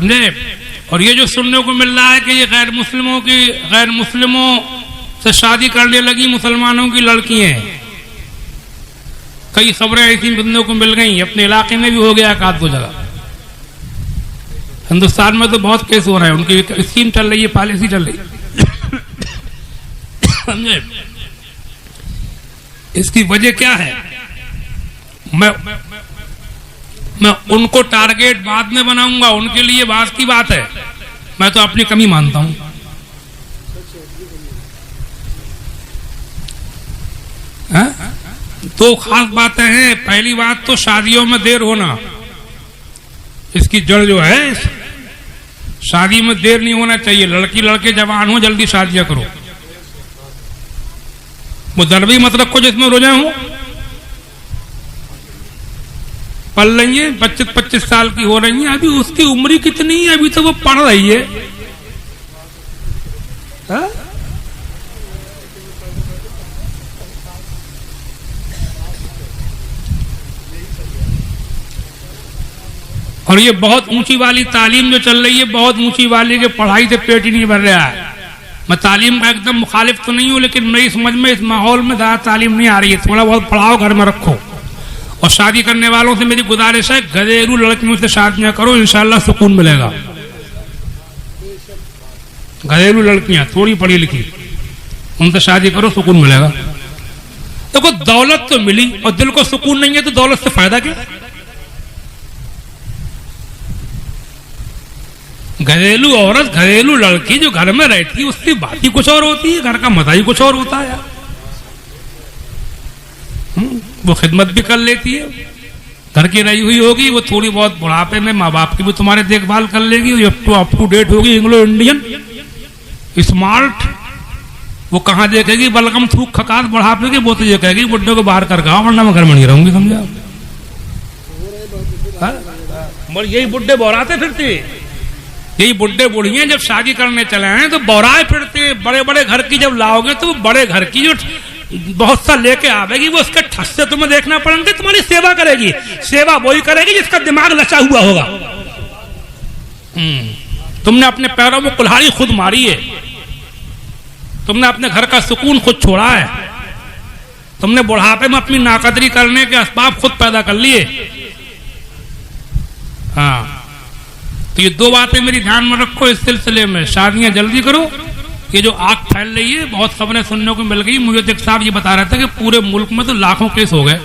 समझे। और ये जो सुनने को मिल रहा है कि ये गैर मुस्लिमों से शादी करने लगी मुसलमानों की लड़की हैं, कई खबरें ऐसी सुनने को मिल गई। अपने इलाके में भी हो गया एक आध दो जगह। हिंदुस्तान में तो बहुत केस हो रहे हैं, उनकी स्कीम चल रही है, पॉलिसी चल रही है। समझे। इसकी वजह क्या है? मैं उनको टारगेट बाद में बनाऊंगा, उनके लिए बात की बात है। मैं तो अपनी कमी मानता हूं। दो खास बातें हैं। पहली बात तो शादियों में देर होना, इसकी जड़ जो है, शादी में देर नहीं होना चाहिए। लड़की लड़के जवान हो, जल्दी शादियां करो। वो दरबी मत रखो जिसमें रोजा हो। पल रही है, 25-25 साल की हो रही है, अभी उसकी उम्र कितनी है, अभी तो वो पढ़ रही है। हा? और ये बहुत ऊंची वाली तालीम जो चल रही है, बहुत ऊंची वाली के पढ़ाई से पेट ही नहीं भर रहा है। मैं तालीम का एकदम मुखालिफ तो नहीं हूं, लेकिन मेरी समझ में इस माहौल में ज्यादा तालीम नहीं आ रही है। थोड़ा बहुत पढ़ाओ, घर में रखो। और शादी करने वालों से मेरी गुजारिश है, घरेलू लड़कियों से शादियां करो, इंशाल्लाह सुकून मिलेगा। घरेलू लड़कियां थोड़ी पढ़ी लिखी, उनसे शादी करो, सुकून मिलेगा। देखो दौलत तो मिली और दिल को सुकून नहीं है, तो दौलत से फायदा क्या? घरेलू औरत, घरेलू लड़की जो घर में रहती है, उसकी बात ही कुछ और होती है, घर का मजा ही कुछ और होता है। वो खिदमत भी कर लेती है, घर की रही हुई होगी, वो थोड़ी बहुत बुढ़ापे में माँ बाप की भी तुम्हारे देखभाल कर लेगी। अप टू डेट होगी, इंग्लो इंडियन स्मार्ट। वो कहाँ देखेगी बलगम थूक खकार बुढ़ापे की? वो तो ये कहेगी बुड्ढे को बाहर कर गाओ, वरना मैं घर में नहीं रहूंगी। समझा? यही बुड्ढे बौराते फिरते, यही बुड्ढे बुढ़ियां जब शादी करने चले हैं तो बौराए फिरते। बड़े बड़े घर की जब लाओगे तो बड़े घर की जो बहुत सा लेके आवेगी, वो उसके ठस से तुम्हें देखना पड़ेगा, तुम्हारी सेवा करेगी। सेवा वही करेगी जिसका दिमाग लचा हुआ होगा। तुमने अपने पैरों में कुल्हाड़ी खुद मारी है, तुमने अपने घर का सुकून खुद छोड़ा है, तुमने बुढ़ापे में अपनी नाकदरी करने के असबाब खुद पैदा कर लिए। हाँ, तो ये दो बातें मेरी ध्यान में रखो इस सिलसिले में। शादियां जल्दी करो। ये जो आग फैल रही है, बहुत खबरें सुनने को मिल गई। मुझे तो एक साहब ये बता रहे थे कि पूरे मुल्क में तो लाखों केस हो गए।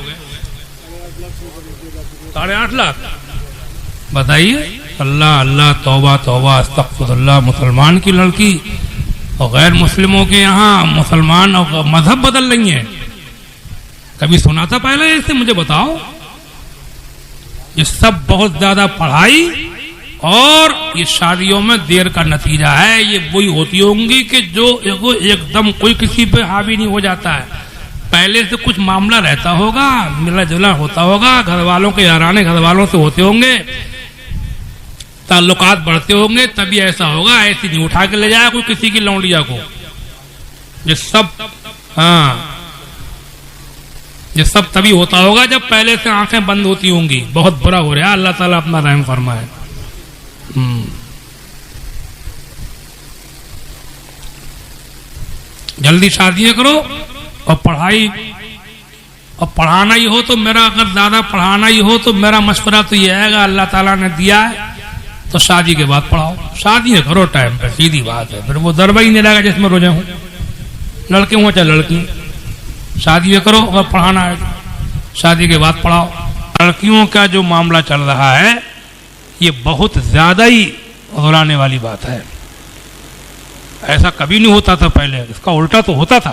8.5 लाख। बताइए। अल्लाह अल्लाह, तौबा तौबा, अस्तगफिरुल्लाह। मुसलमान की लड़की और गैर मुस्लिमों के यहाँ मुसलमान और मजहब बदल रही है। कभी सुना था पहले इससे? मुझे बताओ। ये सब बहुत ज्यादा पढ़ाई और ये शादियों में देर का नतीजा है। ये वही होती होंगी कि जो एकदम कोई किसी पे हावी नहीं हो जाता है। पहले से कुछ मामला रहता होगा, मिला जुला होता होगा, घर वालों के याराने घर वालों से होते होंगे, ताल्लुकात बढ़ते होंगे, तभी ऐसा होगा। ऐसी नहीं उठा के ले जाए कोई किसी की लौंडिया को। ये सब ये सब तभी होता होगा जब पहले से आंखें बंद होती होंगी। बहुत बुरा हो रहा है। अल्लाह ताला अपना रहम फरमाए। जल्दी शादियां करो और पढ़ाई और पढ़ाना ही हो तो मेरा, अगर ज्यादा पढ़ाना ही हो तो मेरा मशवरा तो ये आएगा, अल्लाह ताला ने दिया है तो शादी के बाद पढ़ाओ। शादियां करो टाइम पे, सीधी बात है। फिर वो दरबा ही नहीं रहेगा जिसमें रोजे हो, लड़के हो चाहे लड़की। शादी करो और पढ़ाना है, शादी के बाद पढ़ाओ। लड़कियों का जो मामला चल रहा है ये बहुत ज्यादा ही घबराने वाली बात है। ऐसा कभी नहीं होता था पहले, इसका उल्टा तो होता था।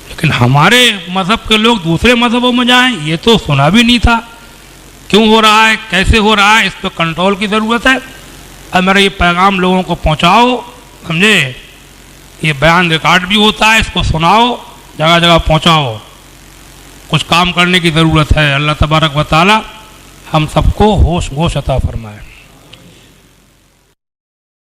लेकिन हमारे मजहब के लोग दूसरे मजहबों में जाएं, ये तो सुना भी नहीं था। क्यों हो रहा है, कैसे हो रहा है, इस पर कंट्रोल की जरूरत है। अब मेरा ये पैगाम लोगों को पहुंचाओ, समझे। ये बयान रिकॉर्ड भी होता है, इसको सुनाओ, जगह जगह पहुंचाओ। कुछ काम करने की जरूरत है। अल्लाह तबारक व तआला हम सबको होश अता फरमाए।